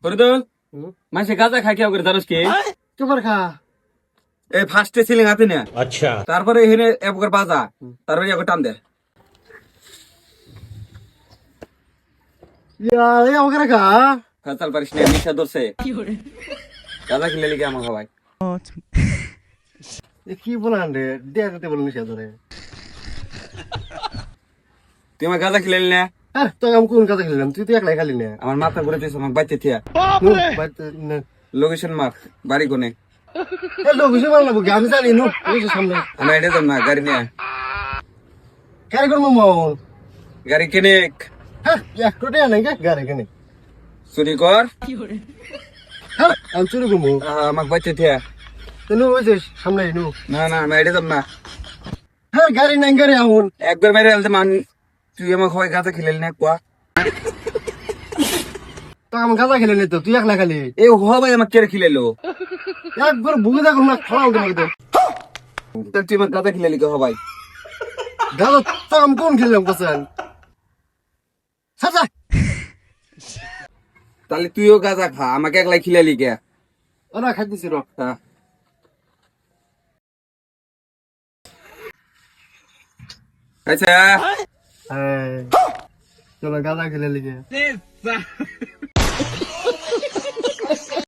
ফরিদুল মাসে গাঁজা খাই কেউ করে জানোস কি চুপার খা এই ফার্স্টে সিলিং হাতে না अच्छा তারপরে এখানে একবার বাজা তারপরে একবার টান দে ইয়া এই আমাকে খা ফাঁসাল পারিস না নিশা ধরছে গাঁজা কিনলে লিখে আমার ভাই কি বলান রে দেখতে বলুন সে ধরে তুই আমার গাঁজা কিনলে না হ্যাঁ তো আমি কোন কথা খেললাম তুই তো একলাই খালি না আমার মাথা ঘুরে তুই আমার বাচ্চা থিয়া লোকেশন মার বাড়ি কোনে লোক হিসেবে মারলাম আমি জানি নো সামনে আমি এটা যাম না গাড়ি নিয়ে গাড়ি করবো মন গাড়ি কিনে হ্যাঁ এক কোটি নাই গাড়ি কেনে চুরি কর হ্যাঁ আমি চুরি করবো আমাকে বাচ্চা থিয়া তুই ওই যে সামনে নো না না আমি এটা যাম না হ্যাঁ গাড়ি নাই গাড়ি আহুন একবার মেরে আলতে মান তুই আমার হয় গাঁজা খেলে না কুয়া তো আমি গাঁজা খেলে নি তো তুই একলা খালি এই হওয়া ভাই আমাকে কেড়ে খিলেলো একবার বুকে দেখো না খাওয়া তোমাকে তো তুই আমার গাঁজা খিলে লিখে হবাই গাঁজা তো আমি কোন খেললাম কোথায় সাজা তাহলে তুইও গাঁজা খা আমাকে একলাই খিলে লিখে ওরা খাইতেছি র হ্যাঁ আচ্ছা হ্যাঁ চলো গাঁজা খেলে লিগে